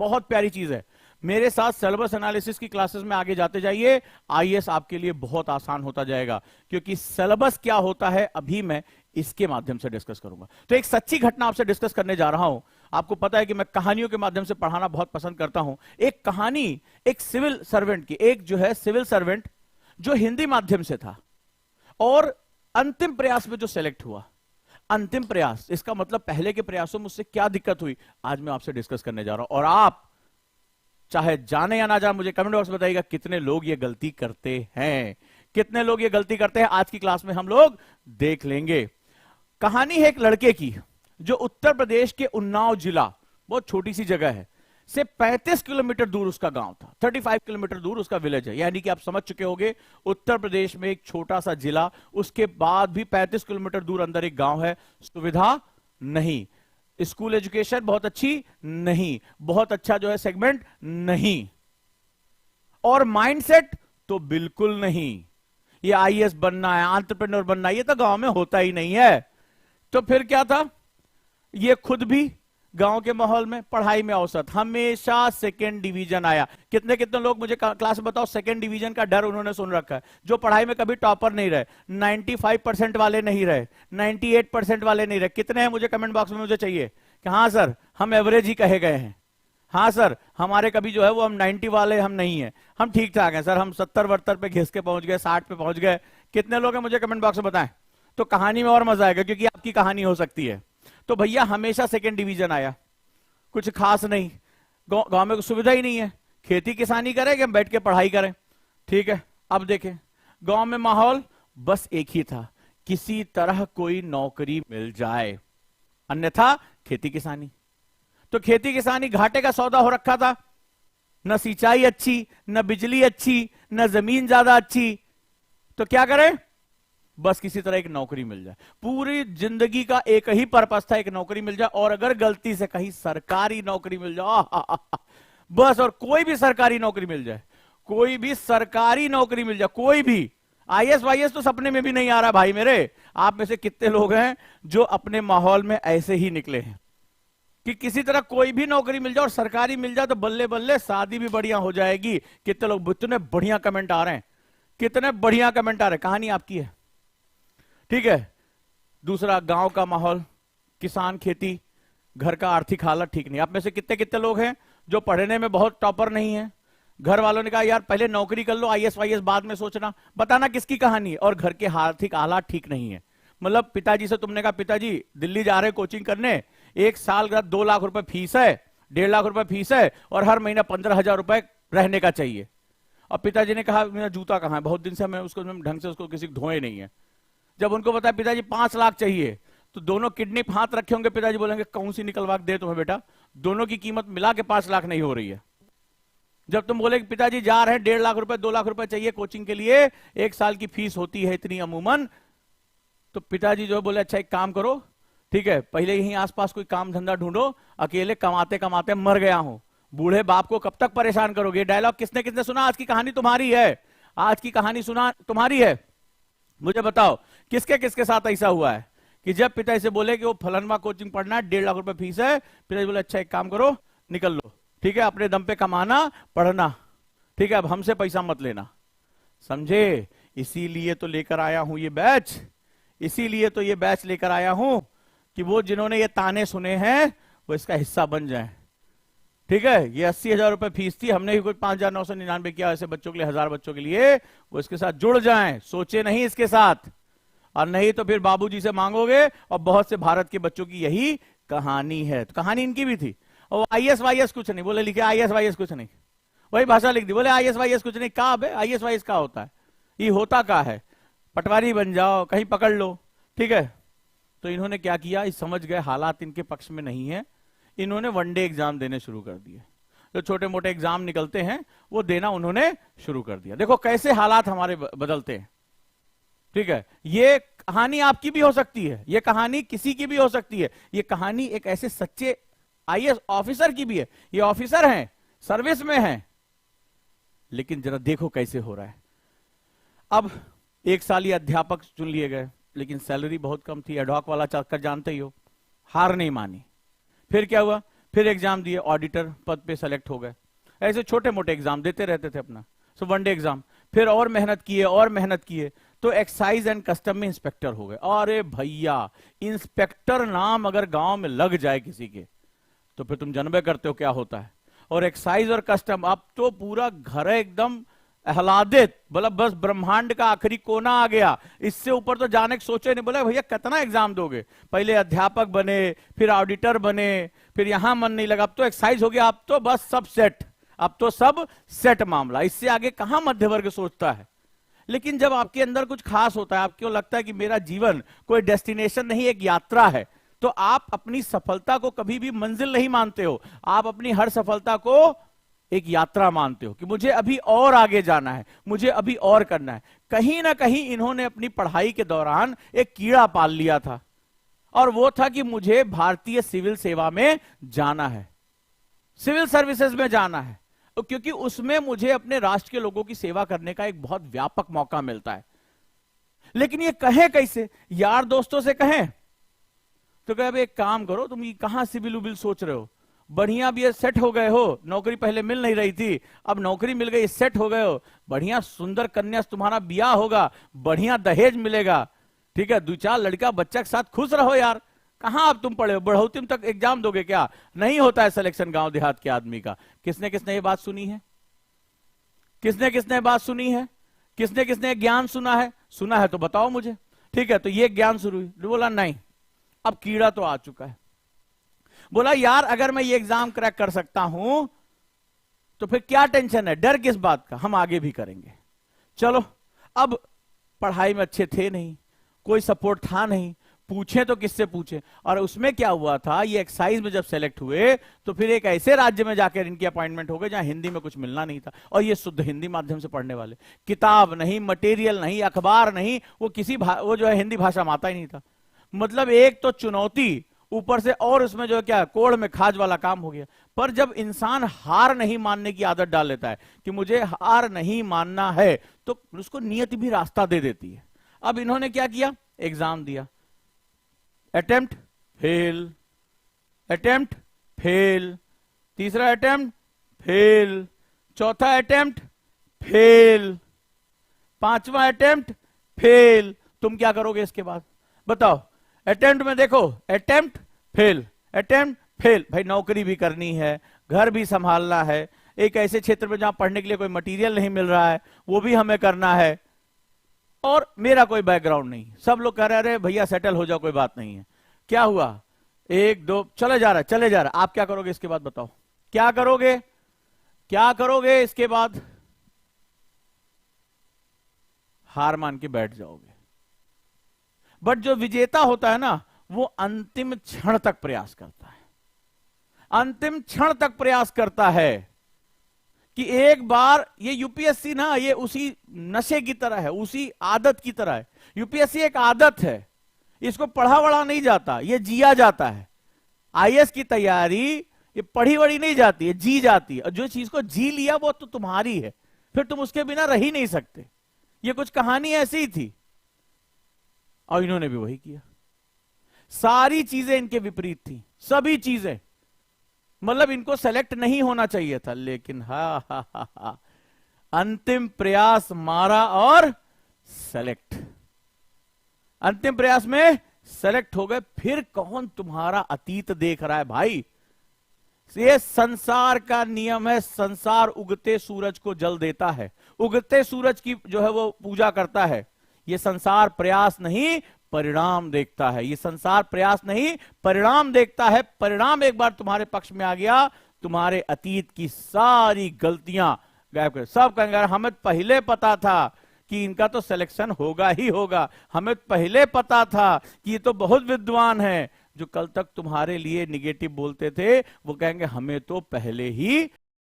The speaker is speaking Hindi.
बहुत प्यारी चीज है। मेरे साथ सिलेबस एनालिसिस की क्लासेस में आगे जाते जाइए, आईएएस आपके लिए बहुत आसान होता जाएगा, क्योंकि सिलेबस क्या होता है अभी मैं इसके माध्यम से डिस्कस करूंगा। तो एक सच्ची घटना आपसे डिस्कस करने जा रहा हूं। आपको पता है कि मैं कहानियों के माध्यम से पढ़ाना बहुत पसंद करता हूं। एक कहानी एक सिविल सर्वेंट की, एक जो है सिविल सर्वेंट जो हिंदी माध्यम से था और अंतिम प्रयास में जो सेलेक्ट हुआ, अंतिम प्रयास, इसका मतलब पहले के प्रयासों में उससे क्या दिक्कत हुई, आज मैं आपसे डिस्कस करने जा रहा हूं। और आप चाहे जाने या ना जाने, मुझे कमेंट बॉक्स में बताइएगा कितने लोग ये गलती करते हैं, कितने लोग ये गलती करते हैं। आज की क्लास में हम लोग देख लेंगे। कहानी है एक लड़के की जो उत्तर प्रदेश के उन्नाव जिला, बहुत छोटी सी जगह है, से 35 किलोमीटर दूर उसका गांव था। 35 किलोमीटर दूर उसका विलेज है। यानी कि आप समझ चुके होंगे, उत्तर प्रदेश में एक छोटा सा जिला, उसके बाद भी 35 किलोमीटर दूर अंदर एक गांव है, सुविधा नहीं, स्कूल एजुकेशन बहुत अच्छी नहीं, बहुत अच्छा जो है सेगमेंट नहीं, और माइंडसेट तो बिल्कुल नहीं, ये आईएएस बनना है, एंटरप्रेन्योर बनना है, ये तो गांव में होता ही नहीं है। तो फिर क्या था, ये खुद भी गांव के माहौल में पढ़ाई में औसत, हमेशा सेकंड डिवीजन आया। कितने कितने लोग मुझे क्लास में बताओ सेकंड डिवीजन का डर उन्होंने सुन रखा है, जो पढ़ाई में कभी टॉपर नहीं रहे, 95% वाले नहीं रहे, 98% वाले नहीं रहे। कितने हैं मुझे कमेंट बॉक्स में मुझे चाहिए कि हाँ सर हम एवरेज ही कहे गए हैं, हाँ सर हमारे कभी जो है वो हम 90 वाले हम नहीं है, हम ठीक ठाक हैं सर, हम 70-72 पे घिस के पहुंच गए, 60 पे पहुंच गए। कितने लोग हैं मुझे कमेंट बॉक्स में बताएं, तो कहानी में और मजा आएगा, क्योंकि आपकी कहानी हो सकती है। तो भैया हमेशा सेकंड डिवीजन आया, कुछ खास नहीं, गांव में सुविधा ही नहीं है, खेती किसानी करें कि हम बैठ के पढ़ाई करें। ठीक है, अब देखें गांव में माहौल बस एक ही था, किसी तरह कोई नौकरी मिल जाए, अन्यथा खेती किसानी। तो खेती किसानी घाटे का सौदा हो रखा था, न सिंचाई अच्छी, न बिजली अच्छी, न जमीन ज्यादा अच्छी, तो क्या करें, बस किसी तरह एक नौकरी मिल जाए। पूरी जिंदगी का एक ही पर्पस था, एक नौकरी मिल जाए, और अगर गलती से कहीं सरकारी नौकरी मिल जाए, बस, और कोई भी सरकारी नौकरी मिल जाए, कोई भी सरकारी नौकरी मिल जाए, कोई भी। आईएएस वाईएएस तो सपने में भी नहीं आ रहा भाई मेरे। आप में से कितने लोग हैं जो अपने माहौल में ऐसे ही निकले हैं कि किसी तरह कोई भी नौकरी मिल जाए और सरकारी मिल जाए तो बल्ले बल्ले शादी भी बढ़िया हो जाएगी। कितने लोग, कितने बढ़िया कमेंट आ रहे हैं, कितने बढ़िया कमेंट आ रहे हैं। कहानी आपकी है, ठीक है। दूसरा, गांव का माहौल, किसान, खेती, घर का आर्थिक हालत ठीक नहीं। आप में से कितने कितने लोग हैं जो पढ़ने में बहुत टॉपर नहीं है, घर वालों ने कहा यार पहले नौकरी कर लो, आईएएस वाईएएस बाद में सोचना। बताना किसकी कहानी है, और घर के आर्थिक हालात ठीक नहीं है। मतलब पिताजी से तुमने कहा पिताजी दिल्ली जा रहे कोचिंग करने, एक साल का 2 लाख रुपए फीस है, 1.5 लाख रुपए फीस है, और हर महीना 15,000 रुपए रहने का चाहिए। और पिताजी ने कहा मेरा जूता कहां है, बहुत दिन से मैं उसको ढंग से उसको किसी धोए नहीं है। जब उनको बताया पिताजी 5 लाख चाहिए, तो दोनों किडनी हाथ रखे होंगे, पिताजी बोलेंगे कौन सी निकलवा दे तुम्हें बेटा, दोनों की कीमत मिला के 5 लाख नहीं हो रही है। जब तुम बोले कि पिताजी जा रहे हैं 1.5 लाख रुपए, 2 लाख रुपए चाहिए कोचिंग के लिए, 1 साल की फीस होती है इतनी अमूमन, तो पिताजी जो बोले अच्छा एक काम करो, ठीक है पहले यहीं आसपास कोई काम धंधा ढूंढो, अकेले कमाते कमाते मर गया हूं, बूढ़े बाप को कब तक परेशान करोगे। डायलॉग किसने किसने सुना, आज की कहानी तुम्हारी है, आज की कहानी सुना तुम्हारी है। मुझे बताओ किसके किसके साथ ऐसा हुआ है कि जब पिताजी से बोले कि वो फलनवा कोचिंग पढ़ना है, 1.5 लाख रुपए फीस है, पिताजी बोले अच्छा एक काम करो निकल लो, ठीक है अपने दम पे कमाना पढ़ना, ठीक है अब हमसे पैसा मत लेना। समझे, इसीलिए तो लेकर आया हूं ये बैच, इसीलिए तो ये बैच लेकर आया हूं कि वो जिन्होंने ये ताने सुने हैं वो इसका हिस्सा बन जाए। ठीक है, ये 80,000 रुपए फीस थी, हमने भी कोई 5,999 किया ऐसे बच्चों के लिए, 1000 बच्चों के लिए, वो इसके साथ जुड़ जाएं, सोचे नहीं इसके साथ, और नहीं तो फिर बाबूजी से मांगोगे। और बहुत से भारत के बच्चों की यही कहानी है। तो कहानी इनकी भी थी। और आईएएस वाईएएस कुछ नहीं बोले, लिखे आईएएस वाईएस कुछ नहीं, वही भाषा लिख दी, बोले आईएएस वाईएस कुछ नहीं। कहा बे आईएएस वाईएस का होता है, ये होता का है, पटवारी बन जाओ कहीं पकड़ लो, ठीक है। तो इन्होंने क्या किया, इस समझ गए हालात इनके पक्ष में नहीं है, इन्होंने वनडे एग्जाम देने शुरू कर दिए। जो छोटे मोटे एग्जाम निकलते हैं वो देना उन्होंने शुरू कर दिया। देखो कैसे हालात हमारे बदलते हैं, ठीक है। ये कहानी आपकी भी हो सकती है, ये कहानी किसी की भी हो सकती है, ये कहानी एक ऐसे सच्चे आईएएस ऑफिसर की भी है। ये ऑफिसर हैं, सर्विस में हैं, लेकिन जरा देखो कैसे हो रहा है। अब 1 साल ये अध्यापक चुन लिए गए, लेकिन सैलरी बहुत कम थी, एडहॉक वाला चक्कर जानते ही हो, हार नहीं मानी। फिर क्या हुआ, फिर एग्जाम दिए, ऑडिटर पद पे सेलेक्ट हो गए। ऐसे छोटे मोटे एग्जाम देते रहते थे अपना, सो वनडे एग्जाम। फिर और मेहनत किए और मेहनत किए तो एक्साइज एंड कस्टम में इंस्पेक्टर हो गए। अरे भैया, इंस्पेक्टर नाम अगर गांव में लग जाए किसी के तो फिर तुम जानबे करते हो क्या होता है। और एक्साइज और कस्टम, अब तो पूरा घर एकदम आह्लादित, बोला बस ब्रह्मांड का आखिरी कोना आ गया, इससे ऊपर तो जाने के सोचे नहीं। बोला भैया कितना एग्जाम दोगे, पहले अध्यापक बने, फिर ऑडिटर बने, फिर यहां मन नहीं लगा, अब तो एक्साइज हो गया, अब तो बस सब सेट, अब तो सब सेट मामला, इससे आगे कहां मध्य वर्ग सोचता है। लेकिन जब आपके अंदर कुछ खास होता है, आपको लगता है कि मेरा जीवन कोई डेस्टिनेशन नहीं, एक यात्रा है, तो आप अपनी सफलता को कभी भी मंजिल नहीं मानते हो, आप अपनी हर सफलता को एक यात्रा मानते हो कि मुझे अभी और आगे जाना है, मुझे अभी और करना है। कहीं ना कहीं इन्होंने अपनी पढ़ाई के दौरान एक कीड़ा पाल लिया था, और वो था कि मुझे भारतीय सिविल सेवा में जाना है, सिविल सर्विसेज में जाना है, क्योंकि उसमें मुझे अपने राष्ट्र के लोगों की सेवा करने का एक बहुत व्यापक मौका मिलता है। लेकिन ये कहें कैसे, यार दोस्तों से कहें तो कहे अब एक काम करो, तुम ये कहां सिविल उबिल सोच रहे हो, बढ़िया भी सेट हो गए हो, नौकरी पहले मिल नहीं रही थी, अब नौकरी मिल गई, सेट हो गए हो, बढ़िया सुंदर कन्या से तुम्हारा ब्याह होगा, बढ़िया दहेज मिलेगा, ठीक है, 2-4 लड़का बच्चा के साथ खुश रहो यार। कहां अब तुम पढ़े हो, बढ़ोतरी तक एग्जाम दोगे क्या? नहीं होता है सिलेक्शन गांव देहात के आदमी का। किसने किसने ये बात सुनी है, किसने किसने बात सुनी है, किसने किसने ज्ञान सुना है? सुना है तो बताओ मुझे। ठीक है, तो ये ज्ञान शुरू हुई, बोला नहीं, अब कीड़ा तो आ चुका है। बोला यार अगर मैं ये एग्जाम क्रैक कर सकता हूं तो फिर क्या टेंशन है, डर किस बात का, हम आगे भी करेंगे। चलो, अब पढ़ाई में अच्छे थे नहीं, कोई सपोर्ट था नहीं, पूछे तो किससे पूछे। और उसमें क्या हुआ था, ये एक्साइज में जब सेलेक्ट हुए तो फिर एक ऐसे राज्य में जाकर इनकी अपॉइंटमेंट हो गई जहां हिंदी में कुछ मिलना नहीं था, और ये शुद्ध हिंदी माध्यम से पढ़ने वाले, किताब नहीं, मटेरियल नहीं, अखबार नहीं, वो किसी वो जो है हिंदी भाषा में आता ही नहीं था। मतलब एक तो चुनौती, ऊपर से और उसमें जो है क्या कोड़ में खाज वाला काम हो गया। पर जब इंसान हार नहीं मानने की आदत डाल लेता है कि मुझे हार नहीं मानना है, तो उसको नियति भी रास्ता दे देती है। अब इन्होंने क्या किया, एग्जाम दिया, अटेम्प्ट फेल, अटेम्प्ट फेल, तीसरा अटेम्प्ट फेल, चौथा अटेम्प्ट फेल, पांचवा अटेम्प्ट फेल। तुम क्या करोगे इसके बाद बताओ? अटेम्प्ट में देखो, अटेम्प्ट फेल, अटेम्प्ट फेल, भाई नौकरी भी करनी है, घर भी संभालना है, एक ऐसे क्षेत्र में जहां पढ़ने के लिए कोई मटेरियल नहीं मिल रहा है वो भी हमें करना है, और मेरा कोई बैकग्राउंड नहीं। सब लोग कह रहे हैं भैया सेटल हो जाओ, कोई बात नहीं है। क्या हुआ, 1-2 चले जा रहा है, चले जा रहा है। आप क्या करोगे इसके बाद बताओ, क्या करोगे, क्या करोगे इसके बाद? हार मान के बैठ जाओगे। बट जो विजेता होता है ना, वो अंतिम क्षण तक प्रयास करता है, अंतिम क्षण तक प्रयास करता है कि एक बार ये यूपीएससी ना, ये उसी नशे की तरह है, उसी आदत की तरह है। यूपीएससी एक आदत है, इसको पढ़ा वढ़ा नहीं जाता, ये जिया जाता है। आईएएस की तैयारी ये पढ़ी वढ़ी नहीं जाती है, जी जाती है। और जो चीज को जी लिया वो तो तुम्हारी है, फिर तुम उसके बिना रह ही नहीं सकते। ये कुछ कहानी ऐसी ही थी, और इन्होंने भी वही किया। सारी चीजें इनके विपरीत थी, सभी चीजें, मतलब इनको सेलेक्ट नहीं होना चाहिए था, लेकिन हा अंतिम प्रयास मारा और सेलेक्ट, अंतिम प्रयास में सेलेक्ट हो गए। फिर कौन तुम्हारा अतीत देख रहा है भाई? ये संसार का नियम है, संसार उगते सूरज को जल देता है, उगते सूरज की जो है वो पूजा करता है। ये संसार प्रयास नहीं परिणाम देखता है, ये संसार प्रयास नहीं परिणाम देखता है। परिणाम एक बार तुम्हारे पक्ष में आ गया, तुम्हारे अतीत की सारी गलतियां गायब कर। सब कहेंगे हमें पहले पता था कि इनका तो सिलेक्शन होगा ही होगा, हमें पहले पता था कि ये तो बहुत विद्वान है। जो कल तक तुम्हारे लिए निगेटिव बोलते थे वो कहेंगे हमें तो पहले ही